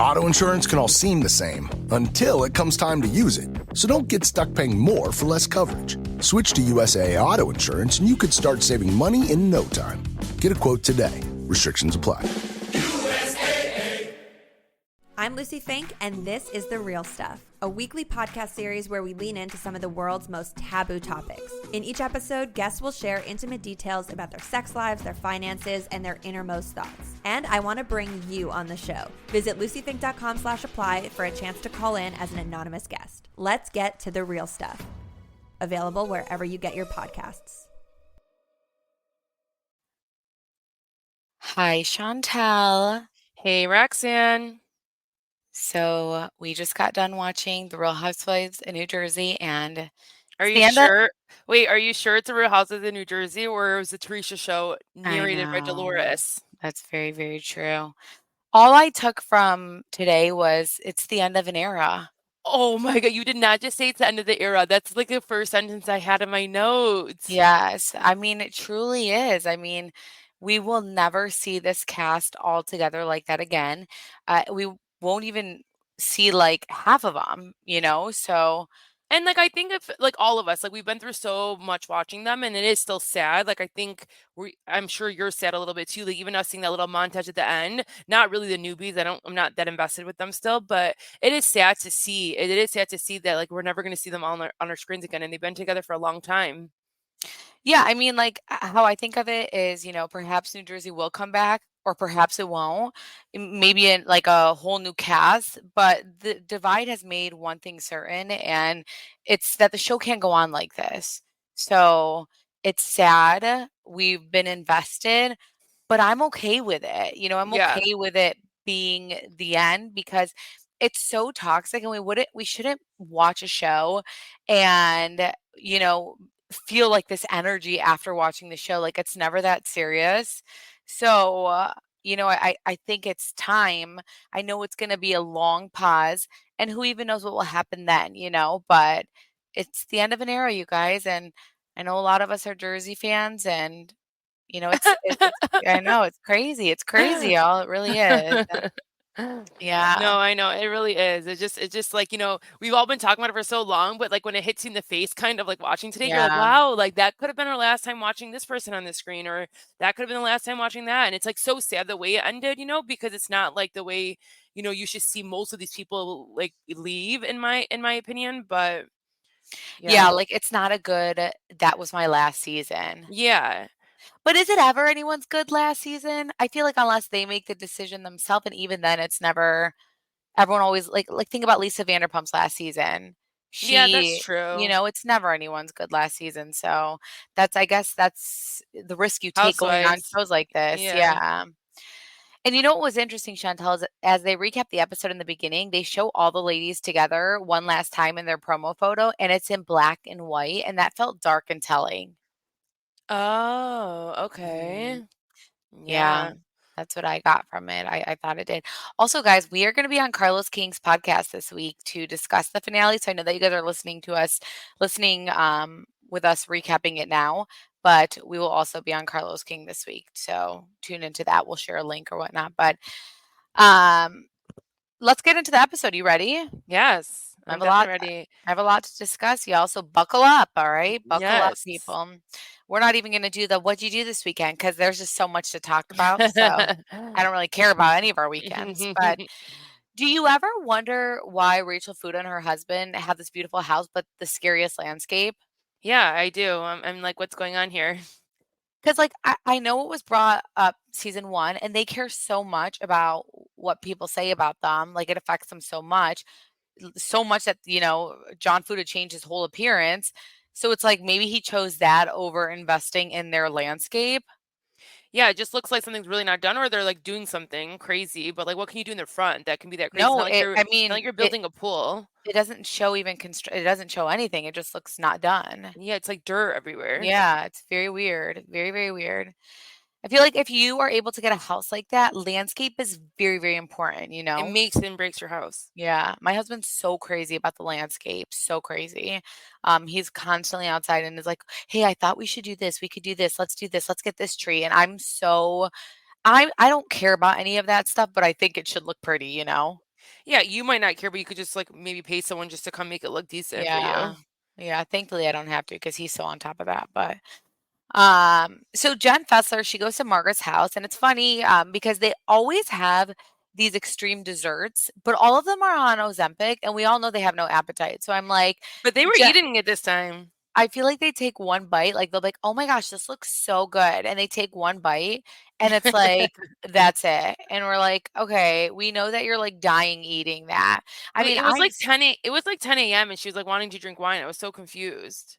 Auto insurance can all seem the same until it comes time to use it. So don't get stuck paying more for less coverage. Switch to USAA Auto Insurance and you could start saving money in no time. Get a quote today. Restrictions apply. I'm Lucy Fink, and this is The Real Stuff, a weekly podcast series where we lean into some of the world's most taboo topics. In each episode, guests will share intimate details about their sex lives, their finances, and their innermost thoughts. And I want to bring you on the show. Visit lucyfink.com/apply for a chance to call in as an anonymous guest. Let's get to The Real Stuff. Available wherever you get your podcasts. Hi, Chantel. Hey, Roxanne. So we just got done watching The Real Housewives in New Jersey, and Are you sure? Wait, are you sure it's a Real Housewives in New Jersey, or it was the Teresa show narrated by Dolores? That's very, very true. All I took from today was it's the end of an era. Oh my God, you did not just say it's the end of the era. That's like the first sentence I had in my notes. Yes, I mean, it truly is. I mean, we will never see this cast all together like that again. We won't even see like half of them, so. And like I think if like all of us, like we've been through so much watching them, and it is still sad. Like I think I'm sure you're sad a little bit too. Like even us seeing that little montage at the end, not really the newbies. I'm not that invested with them still, but it is sad to see. It is sad to see that like we're never going to see them on our screens again, and they've been together for a long time. Yeah, I mean, like how I think of it is, perhaps New Jersey will come back, or perhaps it won't. Maybe in like a whole new cast, but the divide has made one thing certain, and it's that the show can't go on like this. So it's sad. We've been invested, but I'm okay with it. I'm Yeah. okay with it being the end because it's so toxic, and we shouldn't watch a show and, feel like this energy after watching the show. Like it's never that serious. So, I think it's time. I know it's going to be a long pause, and who even knows what will happen then, but it's the end of an era, you guys. And I know a lot of us are Jersey fans, and, I know it's crazy. It's crazy, y'all. It really is. Yeah. No, I know. It really is. It's just like, we've all been talking about it for so long, but like when it hits you in the face, kind of like watching today, you're like, wow, like that could have been our last time watching this person on the screen, or that could have been the last time watching that. And it's like so sad the way it ended, because it's not like the way, you should see most of these people like leave in my opinion. But yeah, like it's not a good, that was my last season. Yeah. But is it ever anyone's good last season? I feel like unless they make the decision themselves, and even then it's never, everyone always like think about Lisa Vanderpump's last season. Yeah, that's true. It's never anyone's good last season. So I guess that's the risk you take going on shows like this. Yeah. And you know what was interesting, Chantel, is as they recap the episode in the beginning, they show all the ladies together one last time in their promo photo, and it's in black and white, and that felt dark and telling. Oh, okay. Yeah, that's what I got from it. I thought it did. Also, guys, we are going to be on Carlos King's podcast this week to discuss the finale. So I know that you guys are listening with us recapping it now, but we will also be on Carlos King this week. So tune into that. We'll share a link or whatnot. But let's get into the episode. You ready? Yes. I'm ready. I have a lot to discuss, y'all. So buckle up, all right? Buckle up, people. We're not even going to do the what'd you do this weekend because there's just so much to talk about. So I don't really care about any of our weekends. But do you ever wonder why Rachel Fooda and her husband have this beautiful house, but the scariest landscape? Yeah, I do. I'm like, what's going on here? Because like I know it was brought up season 1, and they care so much about what people say about them. Like it affects them so much that John Fooda changed his whole appearance. So it's like maybe he chose that over investing in their landscape. Yeah, it just looks like something's really not done, or they're like doing something crazy. But like, what can you do in the front that can be that crazy? No, it's not like you're building a pool. It doesn't show it doesn't show anything. It just looks not done. Yeah, it's like dirt everywhere. Yeah, it's very weird. Very, very weird. I feel like if you are able to get a house like that, landscape is very, very important, It makes and breaks your house. Yeah. My husband's so crazy about the landscape. So crazy. He's constantly outside and is like, hey, I thought we should do this. We could do this. Let's do this. Let's get this tree. And I don't care about any of that stuff, but I think it should look pretty, Yeah, you might not care, but you could just like maybe pay someone just to come make it look decent for Yeah. you. Yeah, thankfully I don't have to because he's so on top of that, but so Jen Fessler, she goes to Margaret's house, and it's funny because they always have these extreme desserts, but all of them are on Ozempic, and we all know they have no appetite. So I'm like, But they were Jen, eating it this time. I feel like they take one bite, like they'll be like, "Oh my gosh, this looks so good," and they take one bite, and it's like that's it, and we're like, "Okay, we know that you're like dying eating that." I Wait, mean, I it was like 10 a.m. and she was like wanting to drink wine. I was so confused.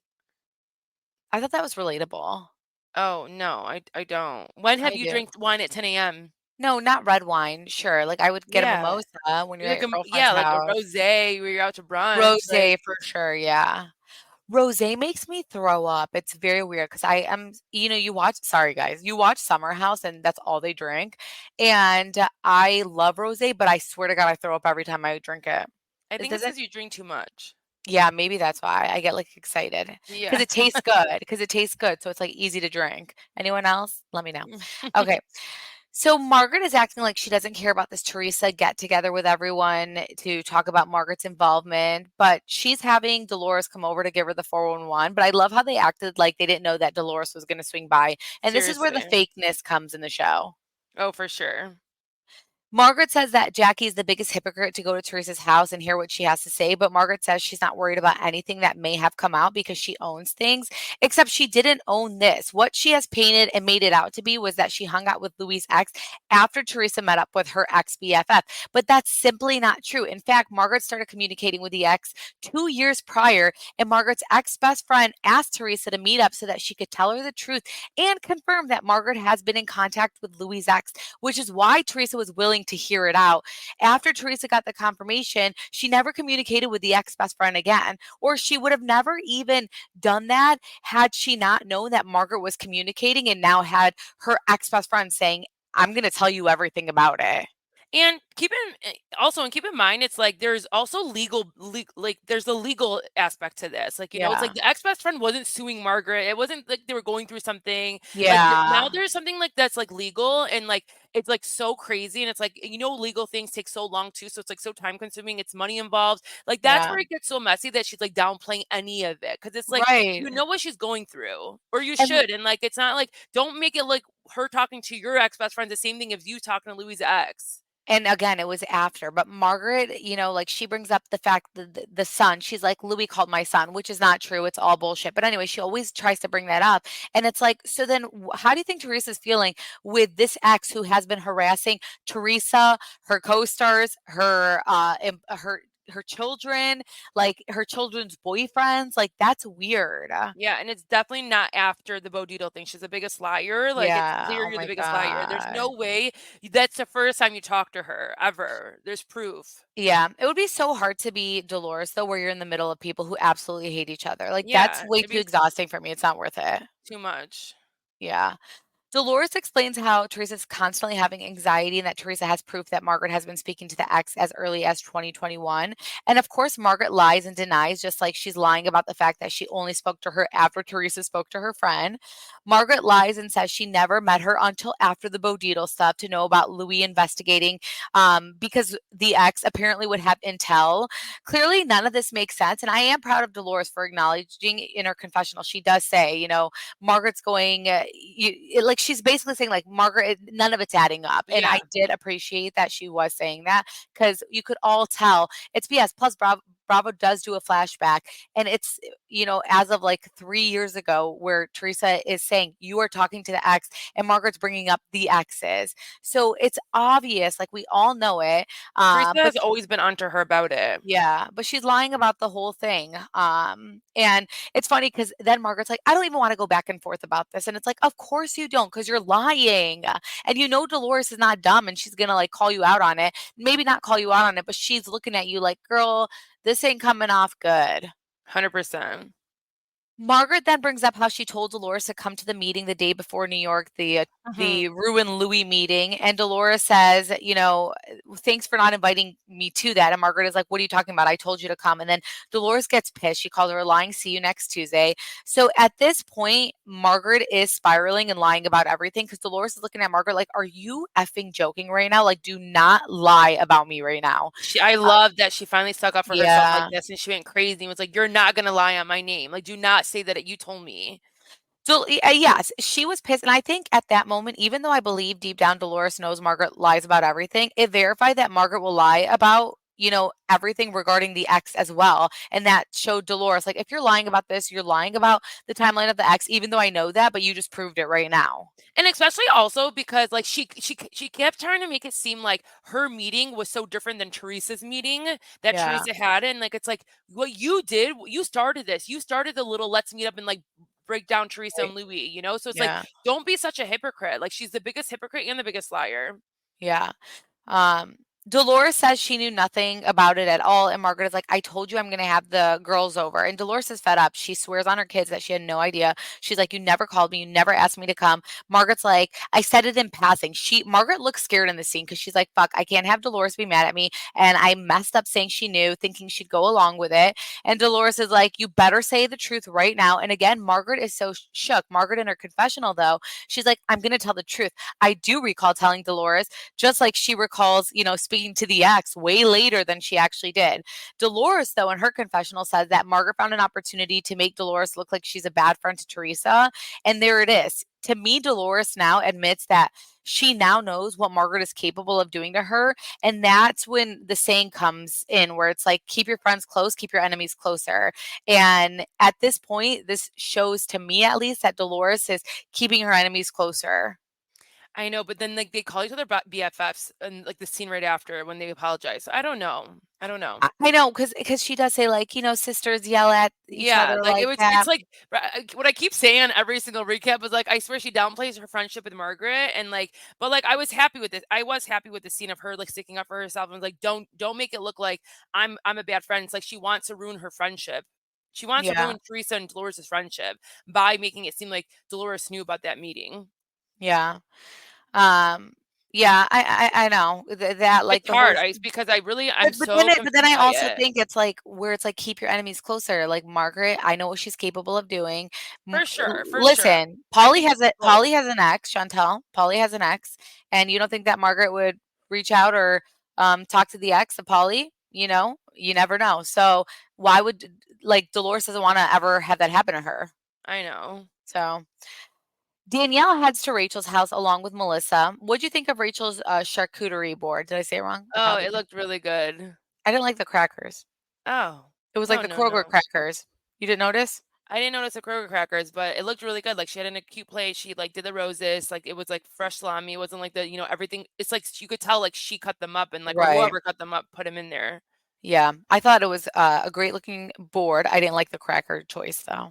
I thought that was relatable. Oh no, I don't. When have I you do. drank wine at 10 a.m.? No, not red wine. Sure, like I would get a Yeah. mimosa when you're at Like your girlfriend's yeah, like a house. rosé where you're out to brunch. Like Rosé for sure, yeah. Rosé makes me throw up. It's very weird because I am, you watch, sorry guys, you watch Summer House and that's all they drink. And I love rosé, but I swear to God, I throw up every time I drink it. I It think it's doesn't, because you drink too much. yeah, maybe that's why I get like excited because Yeah. it tastes good, because it tastes good. So it's like easy to drink. Anyone else? Let me know. Okay. So Margaret is acting like she doesn't care about this Teresa get together with everyone to talk about Margaret's involvement, but she's having Dolores come over to give her the 411. But I love how they acted like they didn't know that Dolores was going to swing by. And this is where the Seriously. fakeness comes in the show. Oh, for sure. Margaret says that Jackie is the biggest hypocrite to go to Teresa's house and hear what she has to say, but Margaret says she's not worried about anything that may have come out because she owns things, except she didn't own this. What she has painted and made it out to be was that she hung out with Louie's ex after Teresa met up with her ex BFF, but that's simply not true. In fact, Margaret started communicating with the ex 2 years prior, and Margaret's ex best friend asked Teresa to meet up so that she could tell her the truth and confirm that Margaret has been in contact with Louie's ex, which is why Teresa was willing to hear it out. After Teresa got the confirmation, she never communicated with the ex best friend again, or she would have never even done that had she not known that Margaret was communicating and now had her ex best friend saying, I'm going to tell you everything about it. And keep in mind, it's like there's also like there's a legal aspect to this. Like, it's Yeah. like the ex-best friend wasn't suing Margaret. It wasn't like they were going through something. Like now Yeah. there's something like that's like legal and like it's like so crazy and it's like legal things take so long too. So it's like so time consuming. It's money involved. Like that's Yeah. where it gets so messy that she's like downplaying any of it. Cause it's like Right. you know what she's going through. Or you And should. And like it's not like don't make it like her talking to your ex-best friend the same thing as you talking to Louis' ex. And again, it was after, but Margaret, like she brings up the fact that the son, she's like, Louis called my son, which is not true. It's all bullshit. But anyway, she always tries to bring that up. And it's like, so then how do you think Teresa's feeling with this ex who has been harassing Teresa, her co-stars, her children, like her children's boyfriends? Like that's weird. Yeah, and it's definitely not after the Bo Dietl thing. She's the biggest liar. Like it's Yeah. clear Oh you're the my biggest liar. There's God. no way that's the first time you talk to her ever. There's proof. Yeah, it would be so hard to be Dolores though, where you're in the middle of people who absolutely hate each other. Like that's Yeah, way it'd too be exhausting for me. It's not worth it. too much. Yeah. Dolores explains how Teresa's constantly having anxiety and that Teresa has proof that Margaret has been speaking to the ex as early as 2021. And of course, Margaret lies and denies, just like she's lying about the fact that she only spoke to her after Teresa spoke to her friend. Margaret lies and says she never met her until after the Bo Dietl stuff to know about Louis investigating because the ex apparently would have intel. Clearly, none of this makes sense. And I am proud of Dolores for acknowledging in her confessional. She does say, Margaret's going, like she's basically saying like Margaret, none of it's adding up. And Yeah. I did appreciate that she was saying that because you could all tell it's BS. Plus, Bravo does do a flashback, and it's as of like 3 years ago, where Teresa is saying you are talking to the ex, and Margaret's bringing up the exes. So it's obvious, like we all know it. Teresa But has always been onto her about it. yeah, but she's lying about the whole thing. And it's funny because then Margaret's like, I don't even want to go back and forth about this. And it's like, of course you don't, because you're lying. And Dolores is not dumb and she's gonna like call you out on it. Maybe not call you out on it, but she's looking at you like, girl, this ain't coming off good. 100%. Margaret then brings up how she told Dolores to come to the meeting the day before New York, the Rue and Louie meeting. And Dolores says, thanks for not inviting me to that. And Margaret is like, what are you talking about? I told you to come. And then Dolores gets pissed. She calls her a lying, see you next Tuesday. So at this point, Margaret is spiraling and lying about everything because Dolores is looking at Margaret like, are you effing joking right now? Like, do not lie about me right now. I love that she finally stuck up for herself like Yeah. this, and she went crazy and was like, "You're not gonna lie on my name. Like, do not say that you told me." So, yes, she was pissed, and I think at that moment, even though I believe deep down Dolores knows Margaret lies about everything, it verified that Margaret will lie about, everything regarding the ex as well, and that showed Dolores, like, if you're lying about this, you're lying about the timeline of the ex, even though I know that, but you just proved it right now. And especially also because, like, she kept trying to make it seem like her meeting was so different than Teresa's meeting that Yeah. Teresa had, and, like, it's like, what you did, you started this. You started the little let's meet up and, like, break down Teresa and Louie, So it's like, Yeah. don't be such a hypocrite. Like, she's the biggest hypocrite and the biggest liar. Yeah. Dolores says she knew nothing about it at all, and Margaret is like, I told you I'm going to have the girls over. And Dolores is fed up. She swears on her kids that she had no idea. She's like, you never called me. You never asked me to come. Margaret's like, I said it in passing. Margaret looks scared in the scene because she's like, fuck, I can't have Dolores be mad at me. And I messed up saying she knew, thinking she'd go along with it. And Dolores is like, you better say the truth right now. And again, Margaret is so shook. Margaret in her confessional, though, she's like, I'm going to tell the truth. I do recall telling Dolores, just like she recalls, speaking to the ex way later than she actually did. Dolores, though, in her confessional says that Margaret found an opportunity to make Dolores look like she's a bad friend to Teresa. And there it is. To me, Dolores now admits that she now knows what Margaret is capable of doing to her. And that's when the saying comes in where it's like, keep your friends close, keep your enemies closer. And at this point, this shows to me at least that Dolores is keeping her enemies closer. I know, but then, like, they call each other BFFs and, like, the scene right after when they apologize. I don't know. I know, because she does say, like, sisters yell at each other like, like it's that. like what I keep saying on every single recap is, like, I swear she downplays her friendship with Margaret, and, like, but, like, I was happy with it. I was happy with the scene of her, like, sticking up for herself and, like, don't make it look like I'm a bad friend. It's like she wants to ruin her friendship. She wants to Yeah. ruin Teresa and Dolores' friendship by making it seem like Dolores knew about that meeting. Yeah. Yeah, I know that like It's the whole hard, because I'm but so then I confused by also it. think it's like where it's like keep your enemies closer. Like Margaret, I know what she's capable of doing. For sure, for sure. Listen, I think it's both. Polly has an ex, Chantel. Polly has an ex, and you don't think that Margaret would reach out or talk to the ex of Polly? You never know. So why would like Dolores doesn't want to ever have that happen to her? I know. So Danielle heads to Rachel's house along with Melissa. What'd you think of Rachel's charcuterie board? Did I say it wrong? I Oh, probably it did. looked really good. I didn't like the crackers. Oh. It was like Oh, the no, Kroger no. crackers. You didn't notice? I didn't notice the Kroger crackers, but it looked really good. Like, she had in a cute plate. She, like, did the roses. Like, it was, like, fresh salami. It wasn't like everything. It's like you could tell, like, she cut them up and, like, or Right. whoever cut them up put them in there. Yeah. I thought it was a great looking board. I didn't like the cracker choice though.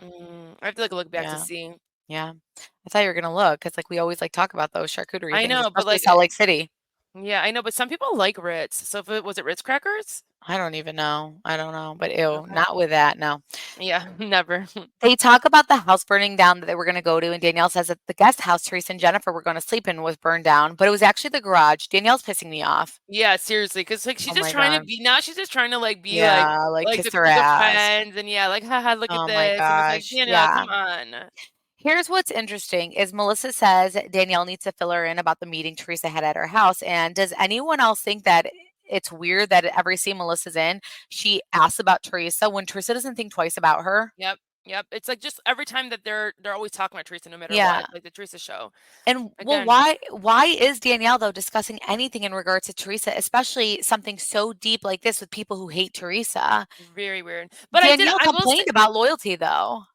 I have to, like, look back to Yeah. see. Yeah. I thought you were gonna look because like we always like talk about those charcuterie I things, know, but, especially like, Salt Lake City. yeah, I know, but some people like Ritz. So if was it Ritz crackers? I don't even know. I don't know. But ew, Okay. not with that. No. Yeah, never. They talk about the house burning down that they were going to go to, and Danielle says that the guest house Teresa and Jennifer were going to sleep in was burned down, but it was actually the garage. Danielle's pissing me off. Yeah, seriously, because, like, she's Oh just my trying to gosh. be now she's just trying to, like, be, Yeah, like like, kiss her ass. defend and, yeah, like, "Haha, look at Oh my this," and it's like, gosh. "Danielle, Yeah. come on." Here's what's interesting is Melissa says Danielle needs to fill her in about the meeting Teresa had at her house. And does anyone else think that it's weird that every scene Melissa's in, she asks about Teresa when Teresa doesn't think twice about her? Yep, yep, it's, like, just every time that they're always talking about Teresa no matter Yeah. what, like the Teresa show. And well, Again, why is Danielle though discussing anything in regards to Teresa, especially something so deep like this with people who hate Teresa? very weird. But Danielle I will say complained about loyalty though.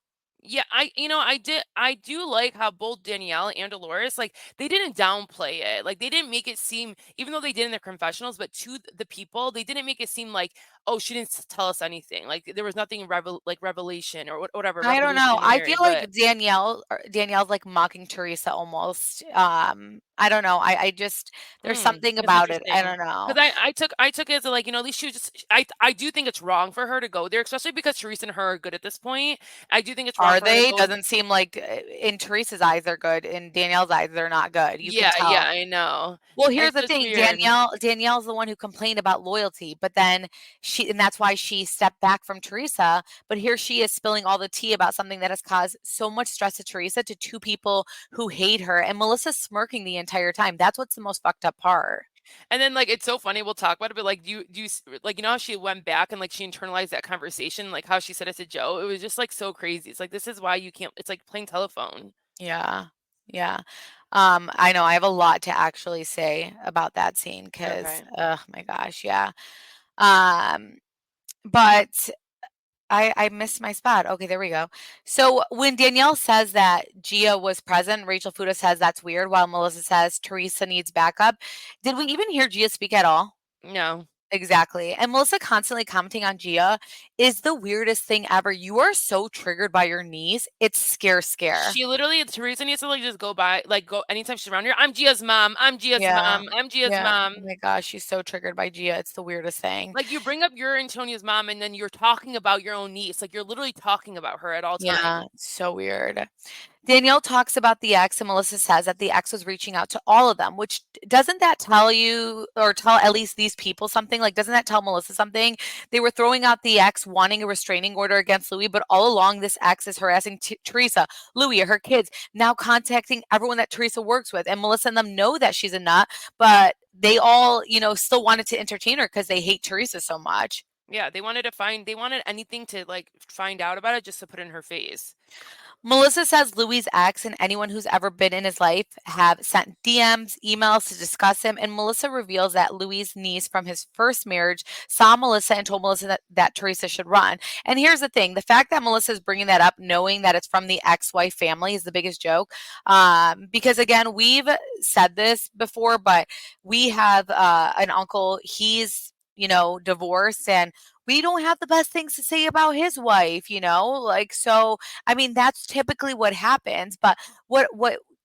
yeah, I do like how both Danielle and Dolores, like, they didn't downplay it. Like, they didn't make it seem, even though they did in their confessionals, but to the people, they didn't make it seem like, oh, she didn't tell us anything. Like, there was nothing revelation or whatever I don't know. I revolutionary. feel But like Danielle's like mocking Teresa almost. I don't know. I just there's something That's about it. I interesting. don't know. Because I took it as like, at least she was just I do think it's wrong for her to go there, especially because Teresa and her are good at this point. I do think it's wrong Are for her to they? go. Doesn't seem like in Teresa's eyes they're good. In Danielle's eyes they're not good. You can Yeah, yeah, tell. I know. Well, And here's it's the just thing. weird. Danielle's the one who complained about loyalty, but then and that's why she stepped back from Teresa. But here she is spilling all the tea about something that has caused so much stress to Teresa, to two people who hate her, and Melissa's smirking the entire time. That's what's the most fucked up part. And then like it's so funny, we'll talk about it, but like like how she went back and like she internalized that conversation, like how she said it to Joe. It was just like so crazy. It's like this is why you can't. It's like playing telephone. Yeah. Yeah. I know I have a lot to actually say about that scene because, Okay. oh my gosh, yeah. Um, but I missed my spot. Okay, there we go. So when Danielle says that Gia was present, Rachel Fooda says that's weird, while Melissa says Teresa needs backup. Did we even hear Gia speak at all? No. Exactly. And Melissa constantly commenting on Gia is the weirdest thing ever. You are so triggered by your niece. It's scare. She literally, Teresa needs to like just go by, like go anytime she's around here. I'm Gia's mom. I'm Gia's Yeah. mom. I'm Gia's Yeah. mom. Oh my gosh, she's so triggered by Gia. It's the weirdest thing. Like you bring up your Antonia's mom, and then you're talking about your own niece. Like you're literally talking about her at all Yeah, times. so weird. Danielle talks about the ex, and Melissa says that the ex was reaching out to all of them, which doesn't that tell you, or tell at least these people something? Like, doesn't that tell Melissa something? They were throwing out the ex, wanting a restraining order against Louie, but all along, this ex is harassing Teresa, Louie, her kids, now contacting everyone that Teresa works with. And Melissa and them know that she's a nut, but they all, still wanted to entertain her because they hate Teresa so much. Yeah, they wanted anything to like find out about it just to put in her face. Melissa says Louis' ex and anyone who's ever been in his life have sent DMs, emails to discuss him, and Melissa reveals that Louis' niece from his first marriage saw Melissa and told Melissa that Teresa should run. And here's the thing, the fact that Melissa is bringing that up, knowing that it's from the ex-wife family, is the biggest joke. Because again, we've said this before, but we have an uncle, he's divorced, and we don't have the best things to say about his wife, like, so, I mean, that's typically what happens. But what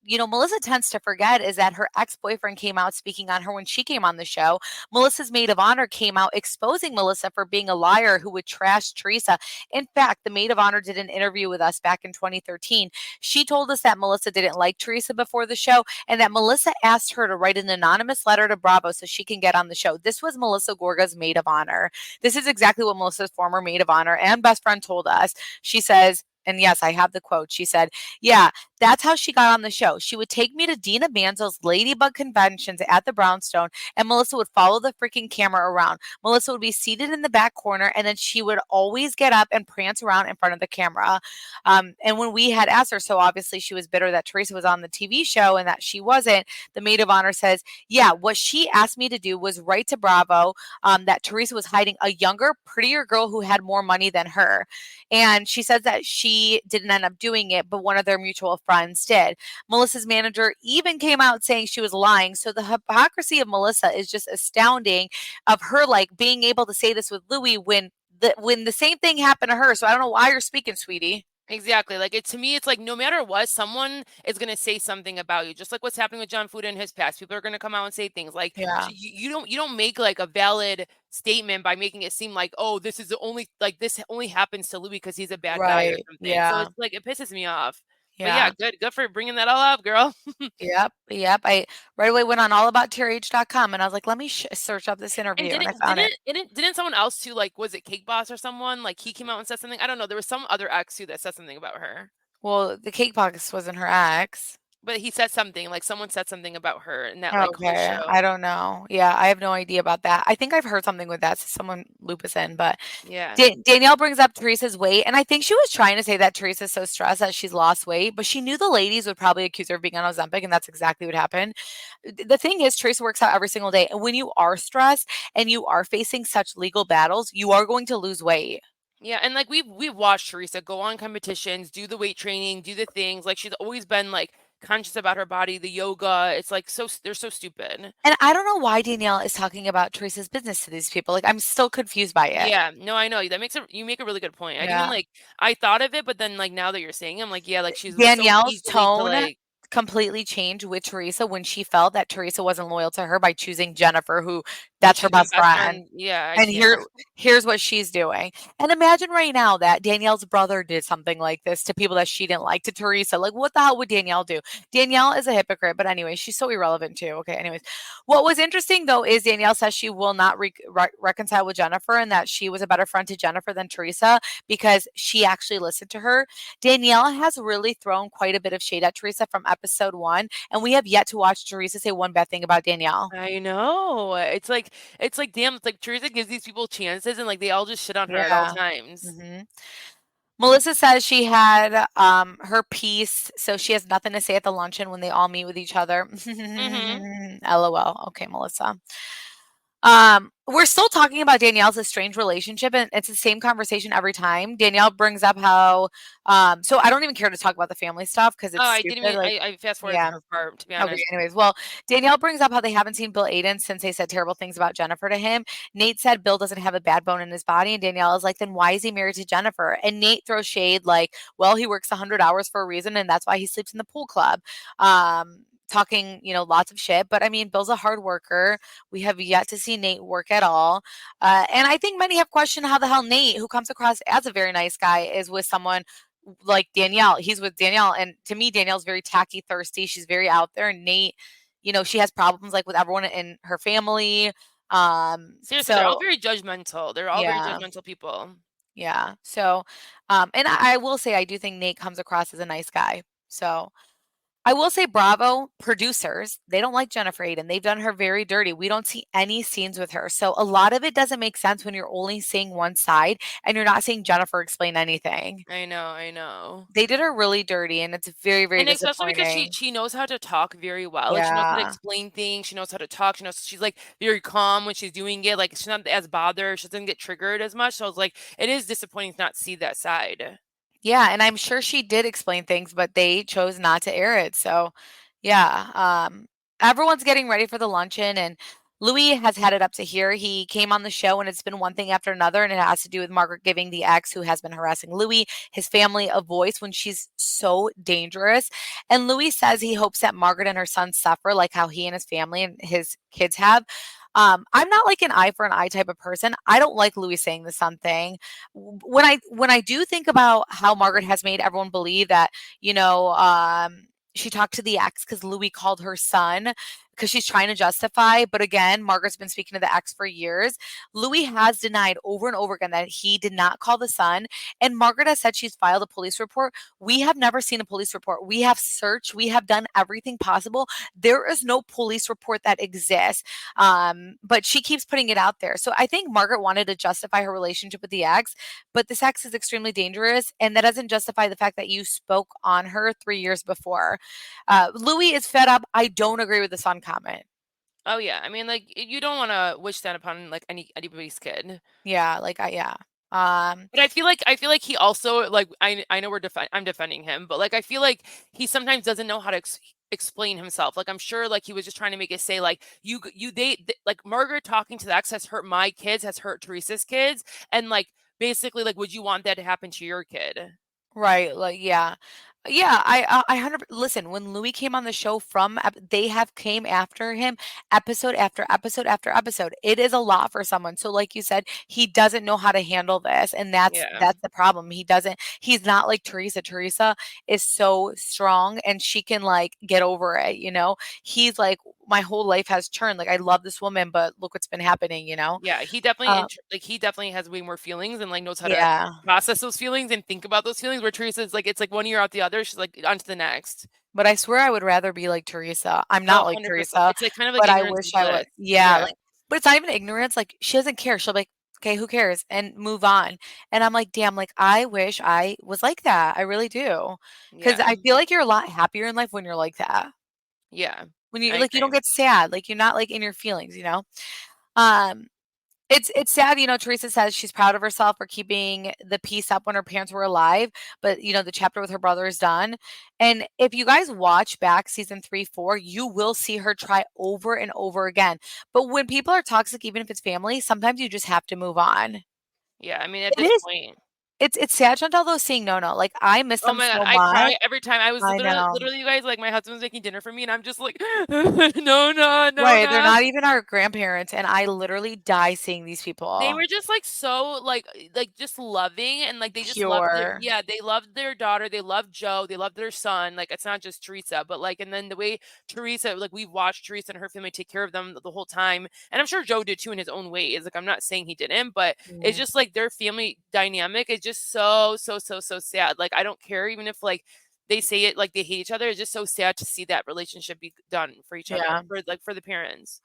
Melissa tends to forget is that her ex-boyfriend came out speaking on her when she came on the show. Melissa's maid of honor came out exposing Melissa for being a liar who would trash Teresa. In fact, the maid of honor did an interview with us back in 2013. She told us that Melissa didn't like Teresa before the show, and that Melissa asked her to write an anonymous letter to Bravo so she can get on the show. This was Melissa Gorga's maid of honor. This is exactly what Melissa's former maid of honor and best friend told us. She says, and yes, I have the quote. She said, yeah, that's how she got on the show. She would take me to Dina Manzel's Ladybug conventions at the Brownstone, and Melissa would follow the freaking camera around. Melissa would be seated in the back corner, and then she would always get up and prance around in front of the camera. And when we had asked her, so obviously she was bitter that Teresa was on the TV show and that she wasn't, the maid of honor says, yeah, what she asked me to do was write to Bravo that Teresa was hiding a younger, prettier girl who had more money than her. And she says that she didn't end up doing it, but one of their mutual friends did. Melissa's manager even came out saying she was lying. So the hypocrisy of Melissa is just astounding, of her like being able to say this with Louie when the same thing happened to her. So I don't know why you're speaking, sweetie. Exactly. Like to me, it's like no matter what, someone is gonna say something about you. Just like what's happening with John Fooda in his past. People are gonna come out and say things like Yeah. you don't make like a valid statement by making it seem like, oh, this only happens to Louis because he's a bad guy or Right. something. So Yeah. it's like it pisses me off. But Yeah. yeah, good for bringing that all up, girl. Yep. I right away went on allabouttrh.com and I was like, let me search up this And interview, and I found it. didn't someone else too, like, was it Cake Boss or someone, like he came out and said something? I don't know. There was some other ex too that said something about her. Well, the cake box wasn't her ex. But he said something, like someone said something about her in that like whole Okay, show. I don't know. Yeah, I have no idea about that. I think I've heard something with that, so someone loop us in. But Yeah. Danielle brings up Teresa's weight, and I think she was trying to say that Teresa's so stressed that she's lost weight, but she knew the ladies would probably accuse her of being on Ozempic, and that's exactly what happened. The thing is, Teresa works out every single day, and when you are stressed and you are facing such legal battles, you are going to lose weight. Yeah, and like we've watched Teresa go on competitions, do the weight training, do the things. Like she's always been like conscious about her body, the yoga. It's like they're so stupid. And I don't know why Danielle is talking about Teresa's business to these people. Like, I'm still confused by it. Yeah, no, I know. That makes it you make a really good point. I didn't Yeah. even like I thought of it, but then like now that you're saying it, I'm like, yeah, like she's so Danielle's easily to tone like completely changed with Teresa when she felt that Teresa wasn't loyal to her by choosing Jennifer, who that's her she's my best friend. Yeah, I And can't. here's what she's doing. And imagine right now that Danielle's brother did something like this to people that she didn't like, to Teresa. Like, what the hell would Danielle do? Danielle is a hypocrite, but anyway, she's so irrelevant too. Okay, anyways. What was interesting though is Danielle says she will not reconcile with Jennifer and that she was a better friend to Jennifer than Teresa because she actually listened to her. Danielle has really thrown quite a bit of shade at Teresa from episode 1, and we have yet to watch Teresa say one bad thing about Danielle. I know. It's like damn, it's like Teresa gives these people chances and like they all just shit on her at all Yeah. times. Mhm. Melissa says she had her piece, so she has nothing to say at the luncheon when they all meet with each other. LOL. Okay, Melissa. We're still talking about Danielle's estranged relationship, and it's the same conversation every time. Danielle brings up how, so I don't even care to talk about the family stuff because it's Oh, I stupid. didn't even Like, I fast forwarded yeah. to her part, to be Okay, honest. anyways, well, Danielle brings up how they haven't seen Bill Aydin since they said terrible things about Jennifer to him. Nate said Bill doesn't have a bad bone in his body, and Danielle is like, then why is he married to Jennifer? And Nate throws shade like, well, he works 100 hours for a reason, and that's why he sleeps in the pool club. Talking, lots of shit. But I mean, Bill's a hard worker. We have yet to see Nate work at all. And I think many have questioned how the hell Nate, who comes across as a very nice guy, is with someone like Danielle. He's with Danielle. And to me, Danielle's very tacky, thirsty. She's very out there. And Nate, she has problems like with everyone in her family. Seriously, they're all So very judgmental. They're all very yeah, judgmental people. yeah. So, and I will say, I do think Nate comes across as a nice guy. So I will say bravo, producers. They don't like Jennifer Aydin. They've done her very dirty. We don't see any scenes with her. So a lot of it doesn't make sense when you're only seeing one side and you're not seeing Jennifer explain anything. I know. They did her really dirty and it's very, very And especially because disappointing. she knows how to talk very well. Like she knows how to Yeah. explain things. She knows how to talk. She's like very calm when she's doing it. Like she's not as bothered. She doesn't get triggered as much. So it's like it is disappointing to not see that side. Yeah, and I'm sure she did explain things, but they chose not to air it. So, yeah, everyone's getting ready for the luncheon, and Louie has had it up to here. He came on the show, and it's been one thing after another, and it has to do with Margaret giving the ex who has been harassing Louie, his family, a voice when she's so dangerous. And Louie says he hopes that Margaret and her son suffer like how he and his family and his kids have. I'm not like an eye for an eye type of person. I don't like Louis saying the son thing. When I do think about how Margaret has made everyone believe that, she talked to the ex because Louis called her son because she's trying to justify. But again, Margaret's been speaking to the ex for years. Louis has denied over and over again that he did not call the son. And Margaret has said she's filed a police report. We have never seen a police report. We have searched. We have done everything possible. There is no police report that exists. But she keeps putting it out there. So I think Margaret wanted to justify her relationship with the ex, but this ex is extremely dangerous. And that doesn't justify the fact that you spoke on her 3 years before. Louis is fed up. I don't agree with the son comment. Oh yeah. I mean, like you don't want to wish that upon like anybody's kid. Yeah, But I feel like he also like I know I'm defending him, but like I feel like he sometimes doesn't know how to explain himself. Like I'm sure like he was just trying to make it say like like Margaret talking to the ex has hurt my kids, has hurt Teresa's kids, and like basically like would you want that to happen to your kid? right. Like, yeah. Yeah, I 100 listen, when Louis came on the show they have came after him episode after episode after episode. It is a lot for someone. So like you said, he doesn't know how to handle this, and that's Yeah. that's the problem. He's not like Teresa. Teresa is so strong and she can like get over it. He's like, my whole life has turned. Like, I love this woman, but look what's been happening. Yeah, he definitely Uh, he definitely has way more feelings and like knows how to yeah. process those feelings and think about those feelings. Where Teresa's like it's like one ear out the other. She's like on to the next. But I swear I would rather be like Teresa. I'm Oh, not like 100%. Teresa, It's like kind of like but I ignorance wish is I was. bliss. Yeah, Yeah. like, but it's not even ignorance. Like, she doesn't care. She'll be like, okay, who cares? And move on. And I'm like, damn, like, I wish I was like that. I really do. Because Yeah. I feel like you're a lot happier in life when you're like that. Yeah. When I you don't agree. get sad. Like, you're not like in your feelings. Um, it's sad, Teresa says she's proud of herself for keeping the peace up when her parents were alive, but the chapter with her brother is done. And if you guys watch back season 3, 4, you will see her try over and over again. But when people are toxic, even if it's family, sometimes you just have to move on. Yeah. I mean, at It this is point. It's sad, Chantal, though, seeing No. Like, I miss Oh them my God, so I cry much. every time. I was I know. literally, you guys, like, my husband was making dinner for me, and I'm just like, no, Right, they're no. not even our grandparents, and I literally die seeing these They people. were just, like, so, like, just loving, and, like, they just loved their, Pure. yeah, they loved their daughter, they loved Joe, they loved their son, like, it's not just Teresa, but, like, and then the way Teresa, like, we've watched Teresa and her family take care of them the whole time, and I'm sure Joe did too in his own ways, like, I'm not saying he didn't, but it's Mm. just, like, their family dynamic is just so, so, so, so sad. Like, I don't care even if, like, they say it like they hate each other, it's just so sad to see that relationship be done for each other, Yeah. for, like, for the parents.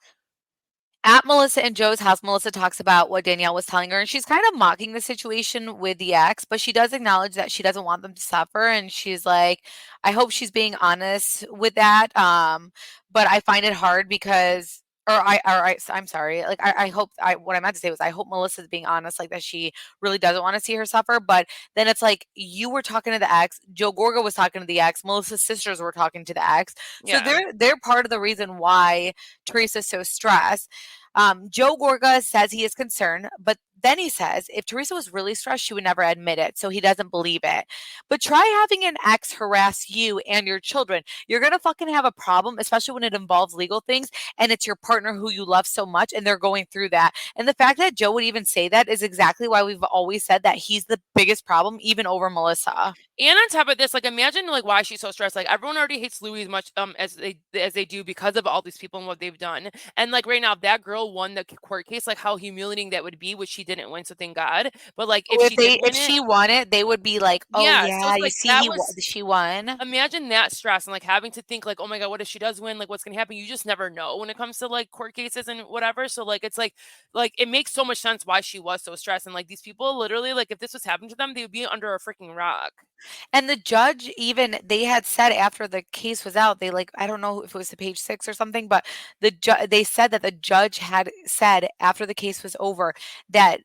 At Melissa and Joe's house, Melissa talks about what Danielle was telling her, and she's kind of mocking the situation with the ex, but she does acknowledge that she doesn't want them to suffer, and she's like, I hope she's being honest with that. But I find it hard because I'm sorry. Like I hope what I meant to say was I hope Melissa's being honest, like that she really doesn't want to see her suffer. But then it's like you were talking to the ex, Joe Gorga was talking to the ex, Melissa's sisters were talking to the ex. So Yeah. they're part of the reason why Teresa's so stressed. Joe Gorga says he is concerned, but then he says if Teresa was really stressed, she would never admit it, so he doesn't believe it. But try having an ex harass you and your children. You're gonna fucking have a problem, especially when it involves legal things and it's your partner who you love so much and they're going through that. And the fact that Joe would even say that is exactly why we've always said that he's the biggest problem, even over Melissa. And on top of this, like, imagine, like, why she's so stressed. Like, everyone already hates Louie as much as they do because of all these people and what they've done. And, like, right now, if that girl won the court case, like, how humiliating that would be, which she didn't win, so thank God. But, like, if Oh, she did if win it, she won it, they would be like, "Oh yeah. So yeah, it's you like see, that was, she won." imagine that stress and, like, having to think, like, oh my God, what if she does win? Like, what's gonna happen? You just never know when it comes to, like, court cases and whatever. So, like, it's like it makes so much sense why she was so stressed. And, like, these people literally, like, if this was happening to them, they would be under a freaking rock. And the judge, even they had said after the case was out, they like I don't know if it was to page 6 or something, but they said that the judge had said after the case was over that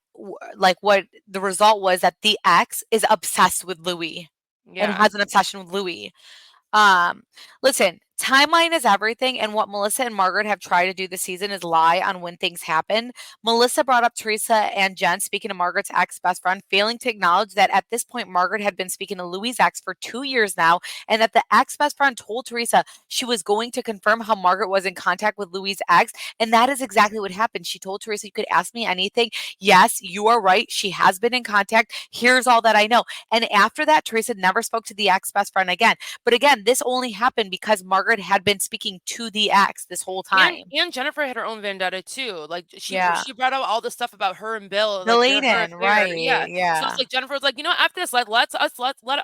like what the result was that the ex is obsessed with Louis and Yeah. has an obsession with Louis. Um, Listen, timeline is everything, and what Melissa and Margaret have tried to do this season is lie on when things happen. Melissa brought up Teresa and Jen speaking to Margaret's ex best friend, failing to acknowledge that at this point Margaret had been speaking to Louis' ex for 2 years now, and that the ex best friend told Teresa she was going to confirm how Margaret was in contact with Louis' ex, and that is exactly what happened. She told Teresa, "You could ask me anything. Yes, you are right. She has been in contact. Here's all that I know." And after that, Teresa never spoke to the ex best friend again. But again, this only happened because Margaret had been speaking to the ex this whole time. And Jennifer had her own vendetta too. Like Yeah. she brought out all the stuff about her and Bill and The like her Layden, affair. Yeah. right, So it's yeah. like Jennifer was like, you know, after this, let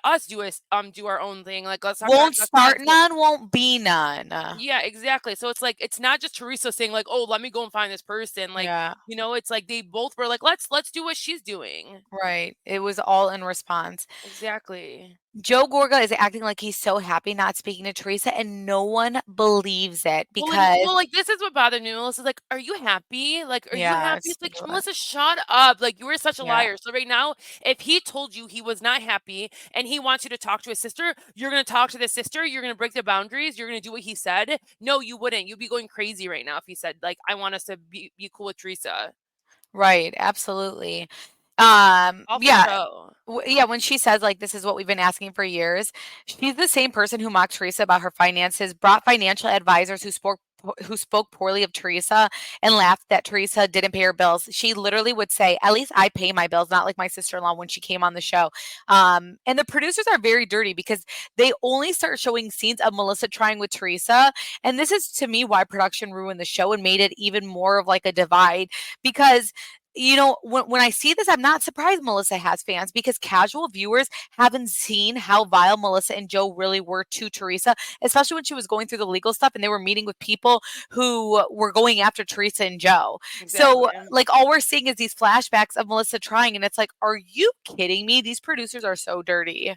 us do our own thing. Like let's talk to our Won't best friends. start none, won't be none. Yeah, exactly. So it's like it's not just Teresa saying like, oh, let me go and find this person. Like, Yeah, you know, it's like they both were like, let's do what she's doing. right. It was all in response. Exactly. Joe Gorga is acting like he's so happy not speaking to Teresa, and no one believes it because Like, this is what bothered me. Melissa's like, "Are you happy? Like, are you yeah, happy?" it's It's like, ridiculous. "Melissa, shut up. Like, you were such a Yeah, liar." So right now, if he told you he was not happy and he wants you to talk to his sister, you're gonna talk to the sister, you're gonna break the boundaries, you're gonna do what he said. No, you wouldn't. You'd be going crazy right now if he said, like, "I want us to be cool with Teresa." right, absolutely. All for Yeah, show. Yeah, when she says, like, "This is what we've been asking for years," she's the same person who mocked Teresa about her finances, brought financial advisors who spoke poorly of Teresa, and laughed that Teresa didn't pay her bills. She literally would say, "At least I pay my bills," not like my sister-in-law when she came on the show. And the producers are very dirty because they only start showing scenes of Melissa trying with Teresa, and this is, to me, why production ruined the show and made it even more of, like, a divide because when I see this, I'm not surprised Melissa has fans because casual viewers haven't seen how vile Melissa and Joe really were to Teresa, especially when she was going through the legal stuff and they were meeting with people who were going after Teresa and Joe. So, Exactly. like, all we're seeing is these flashbacks of Melissa trying, and it's like, are you kidding me? These producers are so dirty.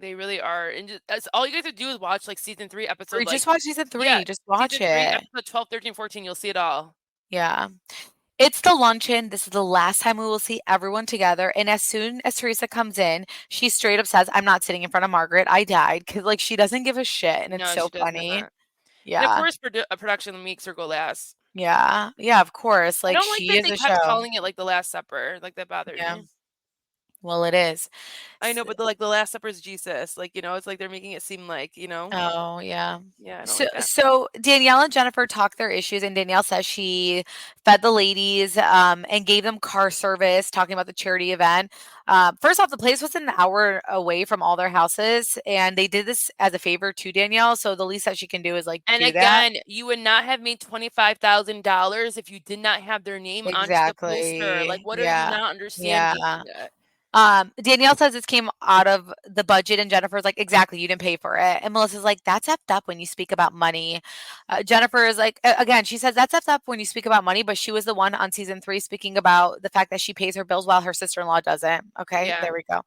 They really are. And just, that's all you guys have to do is watch like season 3 Or episode just like watch season yeah, 3. Just watch season 3 it. episode 12, 13, 14. You'll see it all. Yeah. It's the luncheon. This is the last time we will see everyone together. And as soon as Teresa comes in, she straight up says, "I'm not sitting in front of Margaret. I died." Because, like, she doesn't give a shit. And it's No, so she does funny. not. And of Yeah. course, production makes her go last. Yeah. Yeah, of course. I Like, don't like she that is they a kept show. calling it like the Last Supper. Like that bothered Yeah. me. Well, it is. I know, but the Last Supper is Jesus. Like, it's like they're making it seem like, Oh, yeah. Yeah, I don't So like that. so Danielle and Jennifer talk their issues, and Danielle says she fed the ladies, and gave them car service, talking about the charity event. First off, the place was an hour away from all their houses, and they did this as a favor to Danielle, so the least that she can do is, like, And do that. again, you would not have made $25,000 if you did not have their name onto the poster. Like, Exactly. what are you Yeah. not understanding? Yeah. Danielle says this came out of the budget, and Jennifer's like, "Exactly, you didn't pay for it." And Melissa's like, "That's effed up when you speak about money." Jennifer is like, again, she says, "That's effed up when you speak about money," but she was the one on season 3 speaking about the fact that she pays her bills while her sister-in-law doesn't. Okay, Yeah. there we go.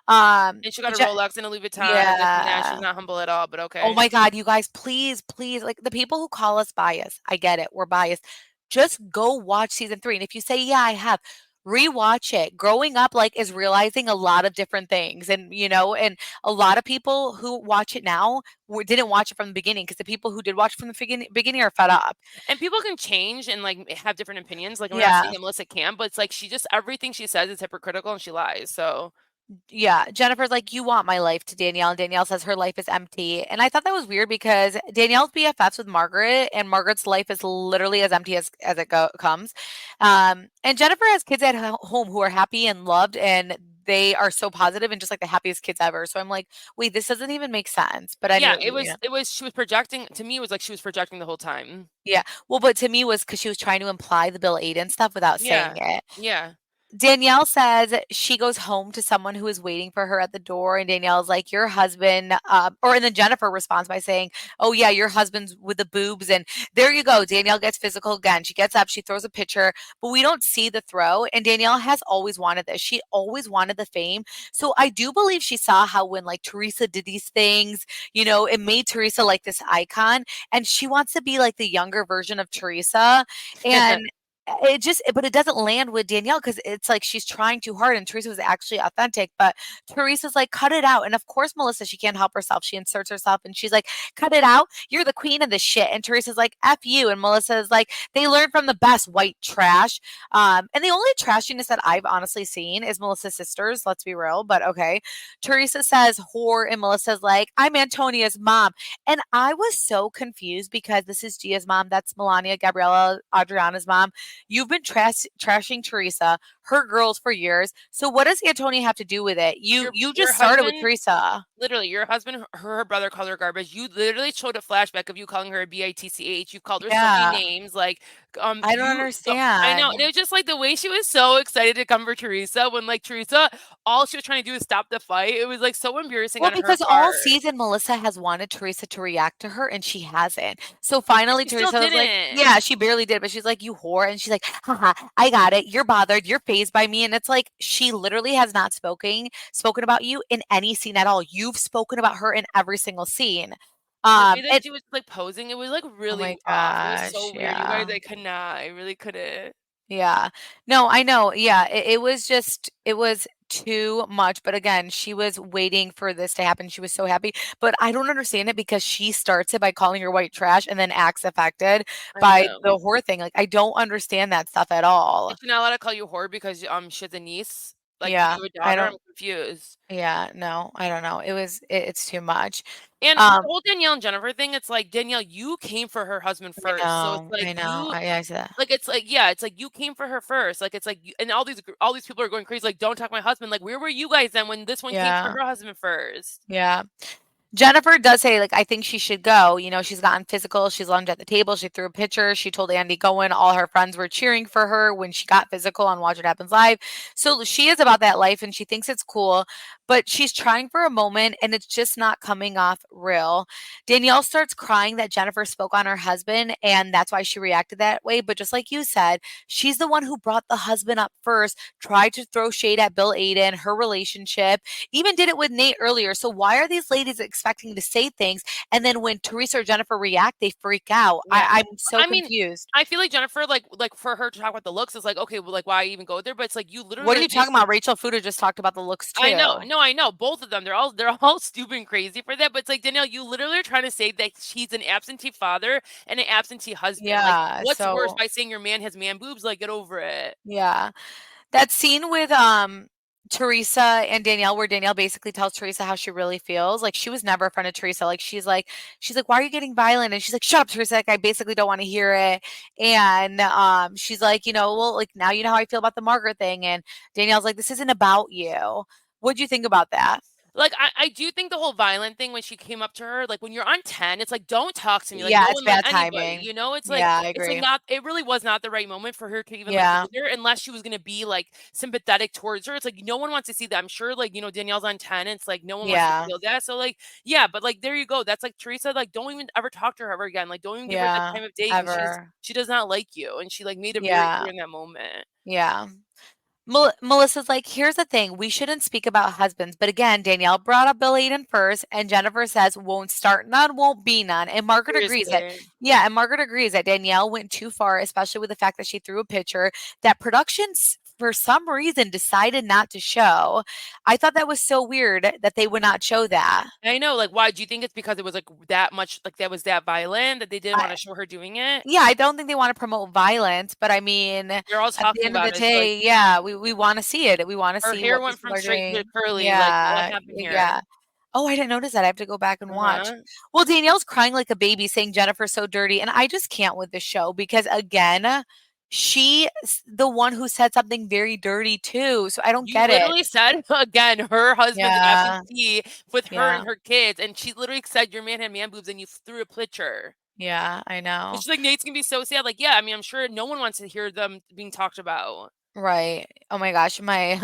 Um, And she got a Je Rolex and a Louis Vuitton, and this and that. She's yeah. not humble at all, but Oh okay. my God, you guys, please, please, like the people who call us biased, I get it, we're biased. Just go watch season 3. And if you say, yeah, I have, rewatch it. Growing up, like, is realizing a lot of different things. And a lot of people who watch it now didn't watch it from the beginning, because the people who did watch it from the beginning are fed up. And people can change and like have different opinions. Like, we're not Yeah. saying that Melissa can, but it's like everything she says is hypocritical and she lies. So Yeah, Jennifer's like, "You want my life," to Danielle, and Danielle says her life is empty. And I thought that was weird because Danielle's BFFs with Margaret, and Margaret's life is literally as empty as it comes. And Jennifer has kids at home who are happy and loved, and they are so positive and just like the happiest kids ever. So I'm like, wait, this doesn't even make sense. But yeah, anyway, it was she was projecting. To me, it was like she was projecting the whole time. yeah. Well, but to me was because she was trying to imply the Bill Aiden stuff without saying Yeah. it. Yeah. Danielle says she goes home to someone who is waiting for her at the door, and Danielle's like, "Your husband," and then Jennifer responds by saying, "Oh yeah, your husband's with the boobs." And there you go. Danielle gets physical again. She gets up, she throws a picture, but we don't see the throw. And Danielle has always wanted this. She always wanted the fame. So I do believe she saw how when like Teresa did these things, it made Teresa like this icon, and she wants to be like the younger version of Teresa. And but it doesn't land with Danielle because it's like she's trying too hard, and Teresa was actually authentic, but Teresa's like, "Cut it out." And of course, Melissa, she can't help herself. She inserts herself and she's like, "Cut it out. You're the queen of the shit." And Teresa's like, "F you." And Melissa's like, "They learn from the best, white trash." And the only trashiness that I've honestly seen is Melissa's sisters. Let's be real, but okay. Teresa says whore, and Melissa's like, "I'm Antonia's mom." And I was so confused because this is Gia's mom. That's Melania, Gabriella, Adriana's mom. You've been trashing Teresa, her girls for years. So what does Antonia have to do with it? You Your just started with husband, Teresa. literally, your husband, her brother called her garbage. You literally showed a flashback of you calling her a bitch. You called her so many Yeah. names. Like, I don't I know. understand. And it was just like the way she was so excited to come for Teresa when like Teresa, all she was trying to do is stop the fight. It was like so embarrassing Well, on her because all part. season Melissa has wanted Teresa to react to her and she hasn't. So finally She still Teresa was like, didn't. yeah, she barely did, but she's like, "You whore." And she's like, "Haha, I got it. You're bothered. You're phased by me." And it's like she literally has not spoken about you in any scene at all. You've spoken about her in every single scene. The way that And she was like posing, it was like oh really my off. It was gosh, so weird. You guys, yeah. I could not. I really couldn't. Yeah. No, I know. Yeah, it was too much, but again, she was waiting for this to happen. She was so happy, but I don't understand it because she starts it by calling her white trash and then acts affected I by know. the whore thing. Like, I don't understand that stuff at all. And she's not allowed to call you whore because she has a niece. Like, do Yeah, you have a I daughter? I'm don't confused. yeah, no, I don't know. It's too much. And with the Um, whole Danielle and Jennifer thing, it's like Danielle, you came for her husband first. So it's like I know. you I see that. like it's like yeah, it's like you came for her first. Like it's like and all these people are going crazy like don't talk my husband. Like where were you guys then when this one came for Yeah. her husband first? Yeah. Jennifer does say, like, "I think she should go." She's gotten physical. She's lunged at the table. She threw a pitcher. She told Andy Cohen all her friends were cheering for her when she got physical on Watch What Happens Live. So she is about that life and she thinks it's cool, but she's trying for a moment and it's just not coming off real. Danielle starts crying that Jennifer spoke on her husband and that's why she reacted that way. But just like you said, she's the one who brought the husband up first, tried to throw shade at Bill Aiden, her relationship, even did it with Nate earlier. So why are these ladies expecting to say things and then when Teresa or Jennifer react, they freak out? Yeah. I'm so I mean, confused. I feel like Jennifer, like for her to talk about the looks is like, okay, well, like why even go there? But it's like you literally What are like you talking basically about? Rachel Fooda just talked about the looks I know, too. no, I know. Both of them. They're all stupid and crazy for that. But it's like Danielle, you literally are trying to say that he's an absentee father and an absentee husband. Like, Yeah. what's worse So by saying your man has man boobs? Like, get over it. yeah. That scene with Teresa and Danielle, where Danielle basically tells Teresa how she really feels. Like, she was never a friend of Teresa. Like, she's like, "Why are you getting violent?" And she's like, "Shut up, Teresa. Like, I basically don't want to hear it." And she's like, "Well, like, now you know how I feel about the Margaret thing." And Danielle's like, "This isn't about you." What'd you think about that? Like, I do think the whole violent thing when she came up to her, like, when you're on 10, it's like, don't talk to me. Like, Yeah, no it's one, like, bad anybody, timing. you know? Yeah, I It's like agree. not, it really was not the right moment for her to even, like, Yeah, go there unless she was gonna be, like, sympathetic towards her. It's like, no one wants to see that. I'm sure, like, Danielle's on 10. It's like, no one wants to yeah, feel that. So, like, yeah, but, like, there you go. That's like Teresa, like, don't even ever talk to her ever again. Like, don't even give her that yeah. time of day because Ever. she does not like you. And she, like, made it very Yeah, clear in that moment. yeah. Melissa's like, "Here's the thing, we shouldn't speak about husbands." But again, Danielle brought up Bill Aiden first, and Jennifer says, "Won't start none, won't be none." And Margaret agrees that, Seriously. yeah, and Margaret agrees that Danielle went too far, especially with the fact that she threw a picture that productions, for some reason, decided not to show. I thought that was so weird that they would not show that. I know, like, why? Do you think it's because it was, like, that much, like, that was that violent that they didn't I wanna show her doing it? Yeah, I don't think they wanna promote violence, but I mean, at They're all the talking end of the about it, so, like, day, yeah, we wanna see it. We wanna her see hair what went people from are straight to doing. curly, like, what Yeah, happened here? yeah. Oh, I didn't notice that. I have to go back and watch. Uh-huh. Well, Danielle's crying like a baby saying Jennifer's so dirty, and I just can't with this show because, again, she's the one who said something very dirty too, so I don't You get it. literally said, again, her husband's like, "I can Yeah, see with her and yeah, her kids," and she literally said, "Your man had man boobs," and you threw a picture. yeah, I And know. she's like, "Nate's gonna be so sad." Like, yeah, I mean, I'm sure no one wants to hear them being talked about. Right. Oh my gosh, my,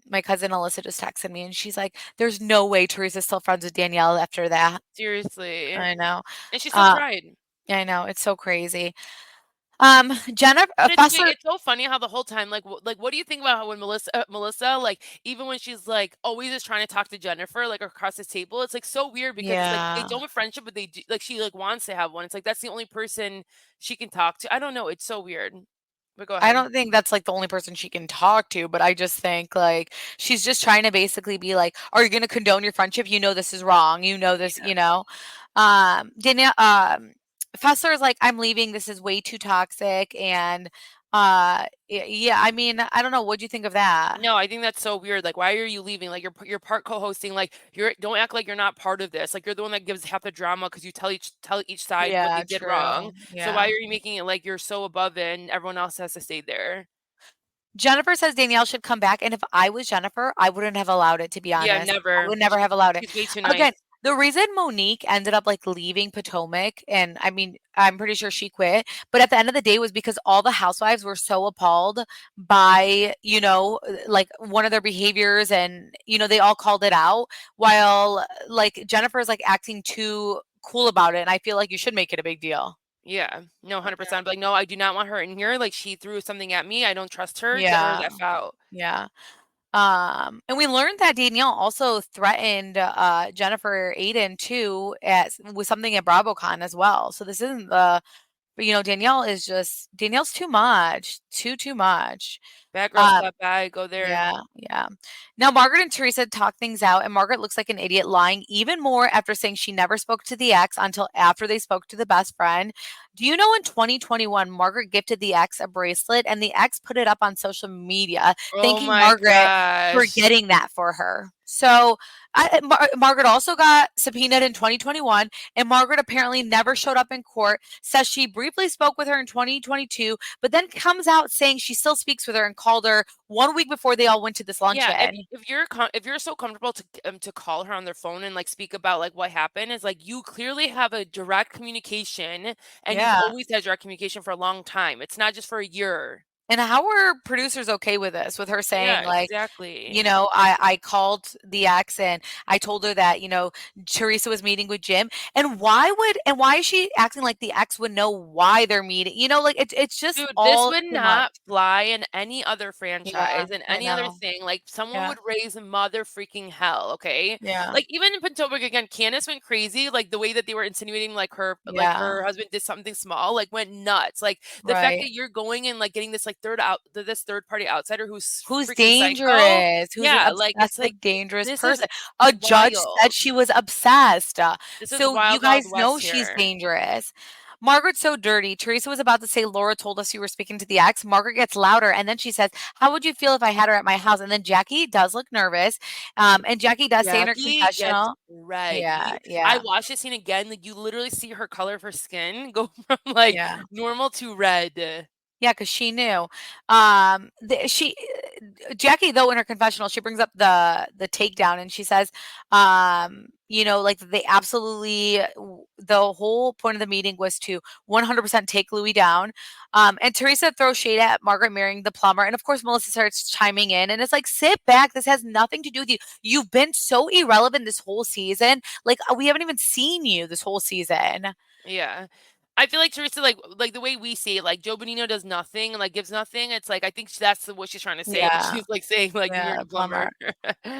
my cousin Alyssa just texted me, and she's like, "There's no way Teresa's still friends with Danielle after that." Seriously. I know. And she still Uh, tried. I know, it's so crazy. Jennifer And Fessler. it's so funny how the whole time, like, like, what do you think about how when Melissa, like, even when she's like always is trying to talk to Jennifer, like across the table, it's like so weird because it's like they Yeah. don't have friendship, but they do, like she like wants to have one. It's like that's the only person she can talk to. I don't know. It's so weird. But go I ahead. don't think that's, like, the only person she can talk to, but I just think, like, she's just trying to basically be like, "Are you gonna condone your friendship? You know this is wrong. You know this," Yeah. you know? Danielle, Fessler is like, "I'm leaving. This is way too toxic," and, yeah, I mean, I don't know. What'd you think of that? No, I think that's so weird. Like, why are you leaving? Like, you're part co-hosting. Like, you're don't act like you're not part of this. Like, you're the one that gives half the drama because you tell each side what they Yeah, did wrong. true. So why Yeah. are you making it like you're so above it and everyone else has to stay there? Jennifer says Danielle should come back, and if I was Jennifer, I wouldn't have allowed it, to be Yeah, honest. I never. would never have allowed it. She's way too Again, nice. the reason Monique ended up, like, leaving Potomac, and I mean, I'm pretty sure she quit, but at the end of the day was because all the housewives were so appalled by, like, one of their behaviors, and, they all called it out, while, like, Jennifer's, like, acting too cool about it, and I feel like you should make it a big deal. Yeah. No, Yeah. 100%. Like, no, I do not want her in here. Like, she threw something at me. I don't trust her. Get her the Yeah. F out. Yeah. And we learned that Danielle also threatened Jennifer Aydin too with something at BravoCon as well. So this isn't but Danielle's too much, too much. Bad girl Um, step by. Go there. yeah, yeah. Now Margaret and Teresa talk things out, and Margaret looks like an idiot, lying even more after saying she never spoke to the ex until after they spoke to the best friend. Do you know in 2021, Margaret gifted the ex a bracelet, and the ex put it up on social media, Oh thanking my Margaret for gosh. getting that for her. So Margaret also got subpoenaed in 2021, and Margaret apparently never showed up in court. Says she briefly spoke with her in 2022, but then comes out saying she still speaks with her and called her 1 week before they all went to this Yeah, luncheon. if you're so comfortable to call her on their phone and like speak about like what happened, is like you clearly have a direct communication and you've Yeah. always had direct communication for a long time. It's not just for a year. And how were producers okay with this? With her Yeah, saying, like, exactly. I called the ex and I told her that, Teresa was meeting with Jim. And why is she acting like the ex would know why they're meeting? Like it's just Dude, this all would too much. not fly in any other Yeah, franchise, in I any other know. thing. Like someone Yeah. would raise mother freaking hell, okay? Yeah. Like even in Potomac again, Candace went crazy. Like the way that they were insinuating like Yeah. her husband did something small, like went nuts. Like the fact Right. that you're going and like getting this like this third party outsider who's Who's freaking psycho. dangerous, who's an Yeah, like it's like obsessive, dangerous this is person. A judge wild. said she was obsessed, This is so you wild, guys wild know west she's here. dangerous. Margaret's so dirty. Teresa was about to say, Laura told us you were speaking to the ex. Margaret gets louder, and then she says, how would you feel if I had her at my house? And then Jackie does look nervous. And Jackie does say in her Jackie gets confessional. red. Yeah, I yeah, watched this scene again. Like you literally see her color of her skin go from like yeah. normal to red. Yeah, because she knew. Jackie, though, in her confessional, she brings up the takedown, and she says, like they absolutely the whole point of the meeting was to 100% take Louie down. And Teresa throws shade at Margaret marrying the plumber, and of course Melissa starts chiming in, and it's like, sit back. This has nothing to do with you. You've been so irrelevant this whole season. Like we haven't even seen you this whole season. Yeah. I feel like Teresa, like the way we see it, like Joe Bonino does nothing and like gives nothing. It's like I think that's what she's trying to say when Yeah. she's like saying like you Yeah, married a plumber.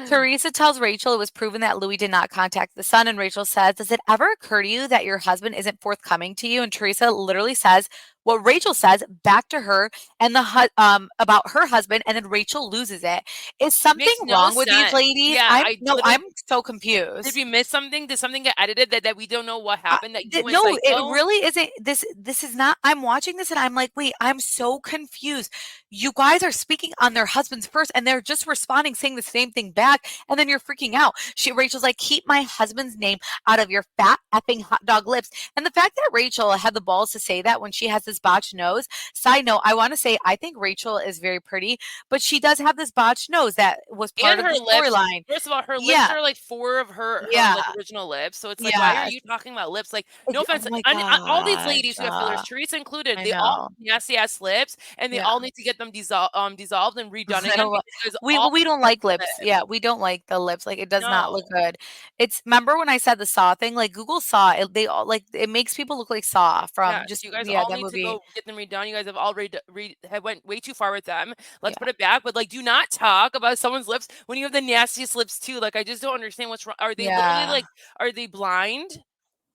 Teresa tells Rachel it was proven that Louie did not contact the son, and Rachel says, does it ever occur to you that your husband isn't forthcoming to you? And Teresa literally says what Rachel says back to her and about her husband, and then Rachel loses it. Is something Makes no wrong with these sense. ladies? Yeah, I literally I'm so did confused. we miss something? Did something get edited that we don't know what happened that you went No, psycho? it really isn't. This is not. I'm watching this and I'm like, wait, I'm so confused. You guys are speaking on their husbands first, and they're just responding, saying the same thing back, and then you're freaking out. Rachel's like, keep my husband's name out of your fat effing hot dog lips. And the fact that Rachel had the balls to say that when she has this botched nose. Side note, I want to say I think Rachel is very pretty, but she does have this botched nose that was part And of her the lips. storyline. First of all, her lips Yeah. are like 4 of her Yeah. like original lips. So it's like, why are Yes. you talking about lips? Like, no Oh offense, my all these gosh. ladies who have fillers, Teresa included, I they all know. have nasty ass lips, and they Yeah. all need to get them dissolved and redone I again don't because we don't like lips. lips. Yeah, we don't like the lips. Like it does not look No. good. It's remember when I said the Saw thing? Like Google Saw, they all like it makes people look like Saw Yeah, from just you guys all that need to movie. go get them redone. You guys have already have went way too far with them. Let's Yeah. put it back, but like, do not talk about someone's lips when you have the nastiest lips too. Like, I just don't understand what's wrong. Are they literally Yeah. like, are they blind?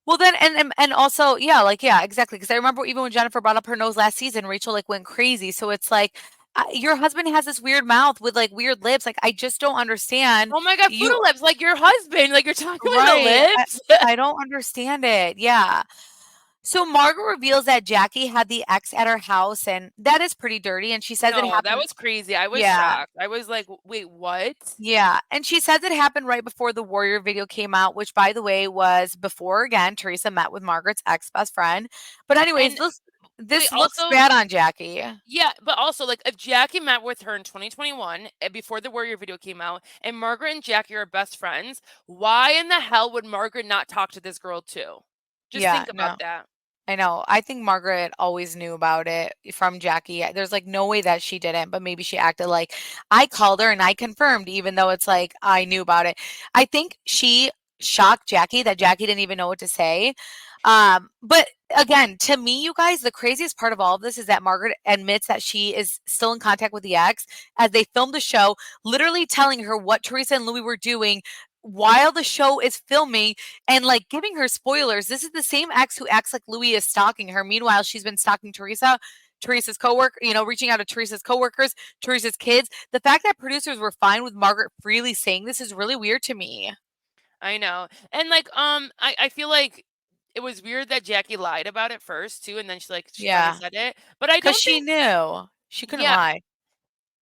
Well then and also yeah, exactly, because I remember even when Jennifer brought up her nose last season, Rachel like went crazy. So it's like your husband has this weird mouth with like weird lips. Like I just don't understand. Oh my God, Fooda You lips, like your husband. Like you're talking about the right. lips. I don't understand it. Yeah. So Margaret reveals that Jackie had the ex at her house, and that is pretty dirty. And she says it No, that happened. was crazy. I was Yeah. shocked. I was like, wait, what? Yeah. And she says it happened right before the Warrior video came out, which, by the way, was before, again, Teresa met with Margaret's ex best friend. But, anyways, And this wait, looks also, bad on Jackie. yeah, but also like if Jackie met with her in 2021 before the Warrior video came out, and Margaret and Jackie are best friends, why in the hell would Margaret not talk to this girl too? Just Yeah. think about No. that. I know. I think Margaret always knew about it from Jackie. There's like no way that she didn't, but maybe she acted like I called her and I confirmed, even though it's like I knew about it. I think she shocked Jackie that Jackie didn't even know what to say. But again, to me, you guys, the craziest part of all of this is that Margaret admits that she is still in contact with the ex as they filmed the show, literally telling her what Teresa and Louie were doing while the show is filming and like giving her spoilers. This is the same ex who acts like Louie is stalking her. Meanwhile, she's been stalking Teresa's coworker, reaching out to Teresa's coworkers, Teresa's kids. The fact that producers were fine with Margaret freely saying this is really weird to me. I know. And like I feel like it was weird that Jackie lied about it first too, and then she finally Yeah. said it. But I Because don't she think knew. She couldn't yeah, lie.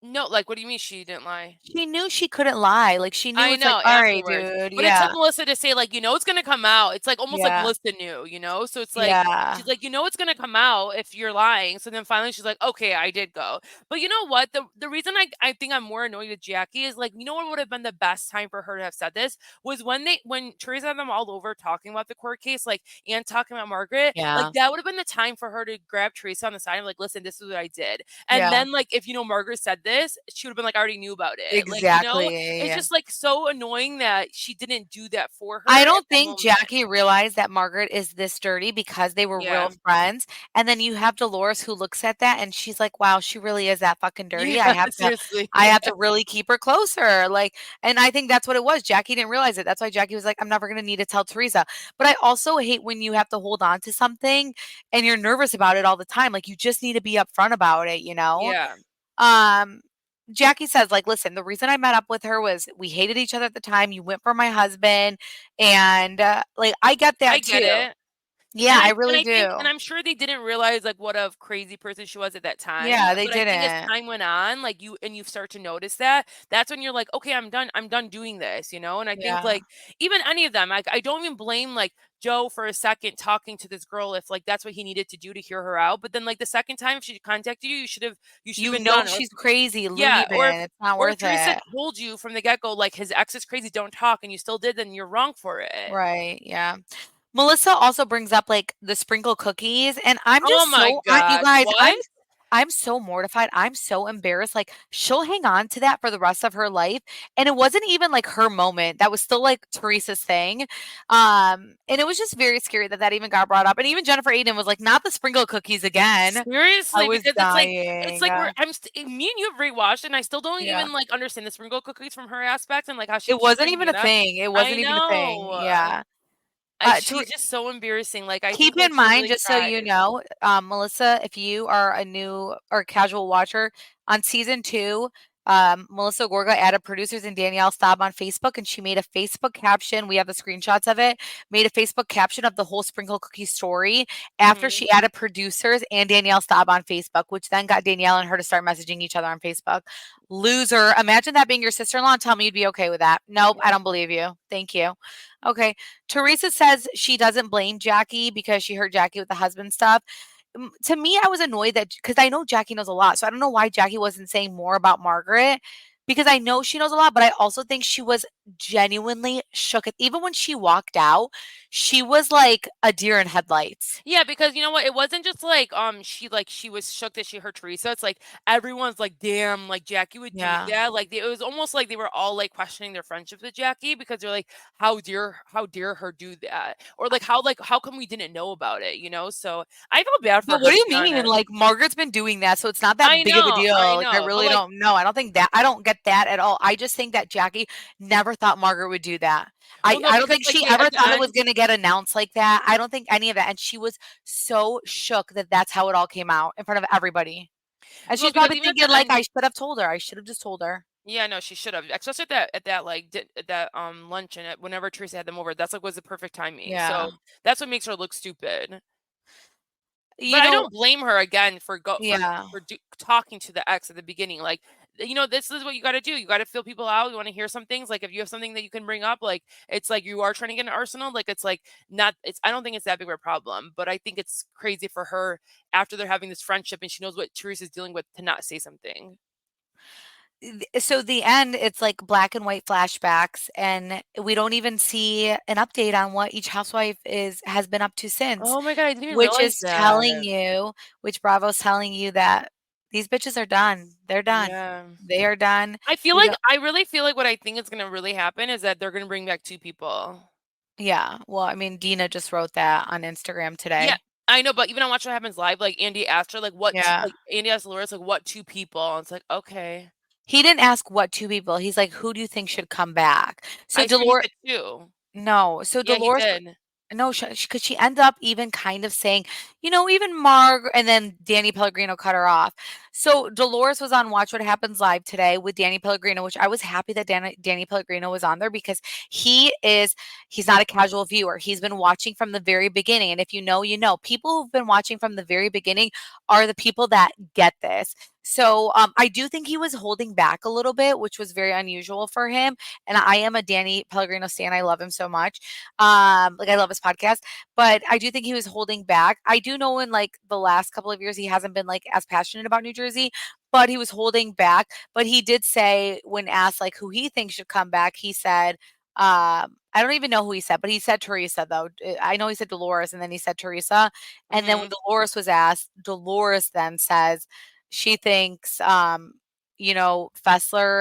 no, like what do you mean she didn't lie? She knew she couldn't lie. Like she knew I it's like, know all right, afterwards. dude. But it took Yeah. Melissa to say like, it's gonna come out. It's like almost like Yeah. Melissa knew, So it's like Yeah. she's like, it's gonna come out if you're lying. So then finally she's like, okay, I did go. But you know what? The reason I think I'm more annoyed with Jackie is like, what would have been the best time for her to have said this was when Teresa had them all over talking about the court case, like and talking about Margaret. Like Yeah. that would have been the time for her to grab Teresa on the side and like, listen, this is what I did. And Yeah. then like if Margaret said this, she would have been like, I already knew about it. Like, Exactly. it's just like so annoying that she didn't do that for her I at don't that think moment. Jackie realized that Margaret is this dirty because they were Yeah. real friends. And then you have Dolores who looks at that and she's like, wow, she really is that fucking dirty. Yeah, seriously. I have to really keep her closer. Like, and I think that's what it was. Jackie didn't realize it. That's why Jackie was like, I'm never going to need to tell Teresa. But I also hate when you have to hold on to something and you're nervous about it all the time. Like, you just need to be upfront about it, Yeah. Jackie says, like, listen, the reason I met up with her was we hated each other at the time. You went for my husband. And, like, I get that I too. get it. Yeah, I really do. And I'm sure they didn't realize like what a crazy person she was at that time. Yeah, they But I think as didn't. time went on, like you start to notice that's when you're like, okay, I'm done doing this, you know? And I think Yeah. like even any of them, I don't even blame like Joe for a second talking to this girl if like that's what he needed to do to hear her out. But then like the second time if she contacted you, you should have You been know done. she's crazy, Yeah, Louie bin. It's not or if worth Teresa it. told you from the get-go, like his ex is crazy, don't talk, and you still did, then you're wrong for it. Right, yeah. Melissa also brings up, like, the sprinkle cookies, and I'm Oh just my so you gosh, guys, what? I'm so mortified, I'm so embarrassed, like, she'll hang on to that for the rest of her life, and it wasn't even, like, her moment, that was still, like, Teresa's thing, and it was just very scary that that even got brought up, and even Jennifer Aydin was like, "Not the sprinkle cookies again." I Seriously, was because it's dying. like me and you have rewatched, and I still don't Yeah. even like understand the sprinkle cookies from her aspect and like how she It keeps wasn't bringing even it a up. thing, it I wasn't even a thing, know. yeah. To She's just so embarrassing. Like I think Keep like in she mind, really just so you tries. know, Melissa, if you are a new or casual watcher, on season 2, Melissa Gorga added producers and Danielle Staub on Facebook, and she made a Facebook caption. We have the screenshots of it. Made a Facebook caption of the whole sprinkle cookie story after Mhm. she added producers and Danielle Staub on Facebook, which then got Danielle and her to start messaging each other on Facebook. Loser! Imagine that being your sister-in-law and tell me you'd be okay with that. Nope, I don't believe you. Thank you. Okay. Teresa says she doesn't blame Jackie because she hurt Jackie with the husband stuff. To me, I was annoyed that because I know Jackie knows a lot, so I don't know why Jackie wasn't saying more about Margaret because I know she knows a lot, but I also think she was genuinely shook. Even when she walked out, she was like a deer in headlights. Yeah, because you know what? It wasn't just like she was shook that she heard Teresa. It's like everyone's like, damn, like Jackie would do Yeah. that. Like it was almost like they were all like questioning their friendship with Jackie because they're like, how dare her do that? Or like how come we didn't know about it, you know? So I feel bad for But her what do to you be mean? honest. Like Margaret's been doing that, so it's not that big of a I deal. Like I know. But really like don't know. I don't think that I don't get that at all. I just think that Jackie never thought Margaret would do that. well no, I don't because think like she wait, ever at the thought it was end. gonna get announced like that. I don't think any of that. And she was so shook that that's how it all came out in front of everybody. And Well, she's because probably even at thinking the like, end. I should have told her. I should have just told her. Yeah, no, she should have. Especially at that like at that luncheon whenever Teresa had them over. That's like was the perfect timing. Yeah. So that's what makes her look stupid. But You I know, don't blame her again for yeah. talking to the ex at the beginning. Like, you know, this is what you got to do. You got to feel people out. You want to hear some things. Like, if you have something that you can bring up, like it's like you are trying to get an arsenal. Like, it's like not. It's. I don't think it's that big of a problem. But I think it's crazy for her after they're having this friendship and she knows what Teresa's dealing with to not say something. So the end, it's like black and white flashbacks, and we don't even see an update on what each housewife has been up to since, Oh my god, I didn't even which realize is telling that. you, which Bravo's telling you that these bitches are done. They're done. Yeah. They are done. I feel We like don't. I really feel like what I think is gonna really happen is that they're gonna bring back two people. Yeah. Well, I mean, Dina just wrote that on Instagram Yeah, today. I know, but even on Watch What Happens Live, like Andy asked her, Yeah. like Andy asked Dolores, like, what two people? And it's like, okay. He didn't ask what two people. He's like, who do you think should come back? So I swear he Dolores, said two. no. So Yeah, he Dolores did. No, because she ended up even kind of saying, even Marg, and then Danny Pellegrino cut her off. So Dolores was on Watch What Happens Live today with Danny Pellegrino, which I was happy that Danny Pellegrino was on there because he's not a casual viewer. He's been watching from the very beginning. And if you know, you know. People who've been watching from the very beginning are the people that get this. So I do think he was holding back a little bit, which was very unusual for him. And I am a Danny Pellegrino stan. I love him so much. Like I love his podcast, but I do think he was holding back. I do know in like the last couple of years he hasn't been like as passionate about New Jersey, but he was holding back. But he did say when asked like who he thinks should come back, he said, I don't even know who he said, but he said Teresa though. I know he said Dolores and then he said Teresa. And then when Mhm. Dolores was asked, Dolores then says she thinks Fessler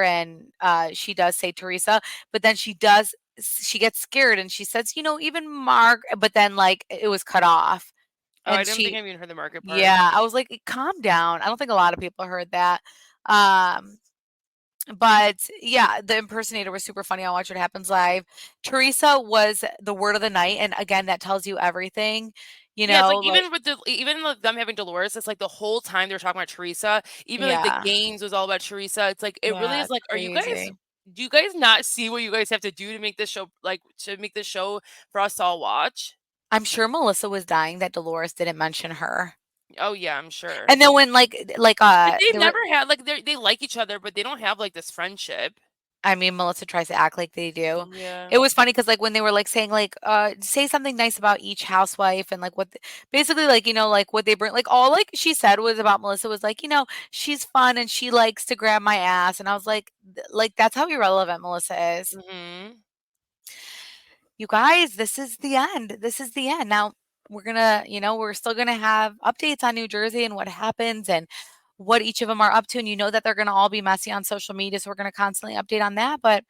and she does say Teresa, but then she gets scared and she says, even Mark, but then like it was cut off. Oh, I And didn't think I even heard the market part. yeah, I was like, calm down. I don't think a lot of people heard that. Um, but yeah, the impersonator was super funny. I'll watch What Happens Live. Teresa was the word of the night. And again, that tells you everything, Yeah, it's like like, even with them having Dolores, it's like the whole time they're talking about Teresa. Even like the yeah, games was all about Teresa. It's like it really yeah, is it's like, crazy. do you guys not see what you guys have to do to make this show for us to all watch? I'm sure Melissa was dying that Dolores didn't mention her. Oh yeah, I'm sure. And then when But they've they never had like they like each other, but they don't have like this friendship. I mean, Melissa tries to act like they do. Yeah. It was funny because like when they were like saying like say something nice about each housewife and like basically like like what they bring, like all like she said was about Melissa was like she's fun and she likes to grab my ass, and I was like that's how irrelevant Melissa is. Mhm. You guys, this is the end. This is the end. Now we're gonna, we're still gonna have updates on New Jersey and what happens and what each of them are up to. And that they're gonna all be messy on social media. So we're gonna constantly update on that. But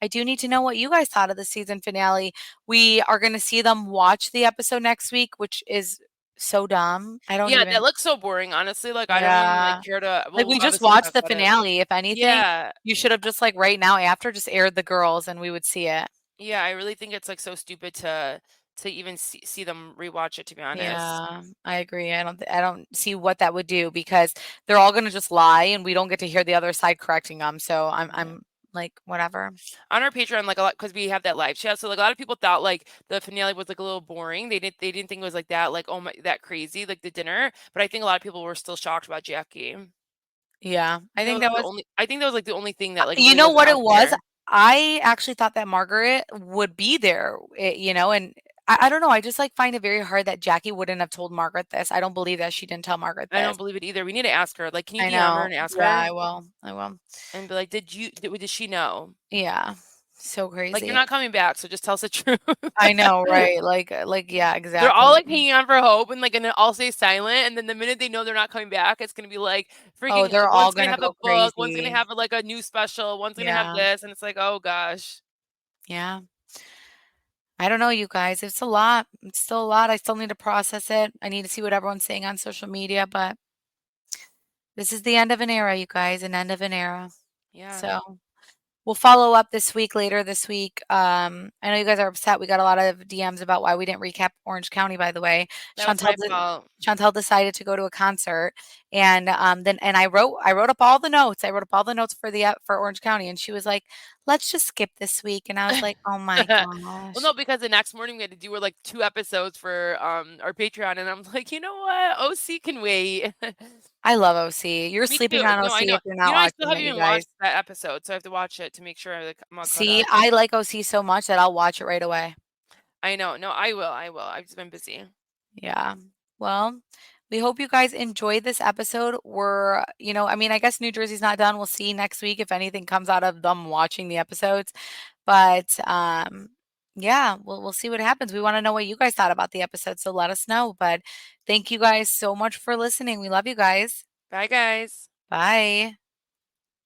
I do need to know what you guys thought of the season finale. We are gonna see them watch the episode next week, which is so dumb. I don't Yeah, even that looks so boring, honestly. Like I don't even like Yeah. care to. Like We'll we just obviously watched talk the about it. finale. If anything, Yeah, you should have just like right now after just aired the girls and we would see it. yeah. I really think it's like so stupid to even see them rewatch it. To be honest. Yeah, I agree. I don't see what that would do because they're all gonna just lie and we don't get to hear the other side correcting them. So I'm like whatever. On our Patreon, like a lot, because we have that live chat. So like a lot of people thought like the finale was like a little boring. They didn't think it was like that, like oh my, that crazy, like the dinner. But I think a lot of people were still shocked about Jackie. Yeah, I think that was I think that was like the only thing that like you really know was what out it was? there. I actually thought that Margaret would be there, and I don't know. I just like find it very hard that Jackie wouldn't have told Margaret this. I don't believe that she didn't tell Margaret I this. don't believe it either. We need to ask her. Like, can you I DM her know. and ask Yeah, her I will. I will. and be like, did she know? Yeah. So Like, you're crazy. not coming back, so just tell us the truth. I know, right? Yeah, They're all exactly. like hanging on for hope and like gonna all stay silent. And then the minute they know they're not coming back, it's gonna be like Oh, freaking they're all one's gonna gonna have a go book, one's gonna crazy. have like a new special, one's gonna have Yeah. this, and it's like, oh gosh. Yeah. I don't know, you guys. It's a lot. It's still a lot. I still need to process it. I need to see what everyone's saying on social media, but this is the end of an era, you guys, an end of an era. Yeah. So we'll follow up later this week. I know you guys are upset. We got a lot of DMs about why we didn't recap Orange County, by the way. That was my fault. Chantel decided to go to a concert, and then I wrote up all the notes. I wrote up all the notes for Orange County, and she was like, "Let's just skip this week." And I was like, "Oh my Well, gosh." no, because the next morning we had to do like 2 episodes for our Patreon, and I'm like, you know what? OC can wait. I love OC. You're Me sleeping too. on No, I OC know. if you're You not know, I still watching it, haven't you even guys. watched that episode, so I have to watch it to make sure I'm all caught See, up. I like OC so much that I'll watch it right away. I know. No, I will. I will. I've just been busy. Yeah. Well, we hope you guys enjoyed this episode. I mean, I guess New Jersey's not done. We'll see next week if anything comes out of them watching the episodes. But yeah, we'll see what happens. We want to know what you guys thought about the episode, so let us know. But thank you guys so much for listening. We love you guys. Bye, guys. Bye.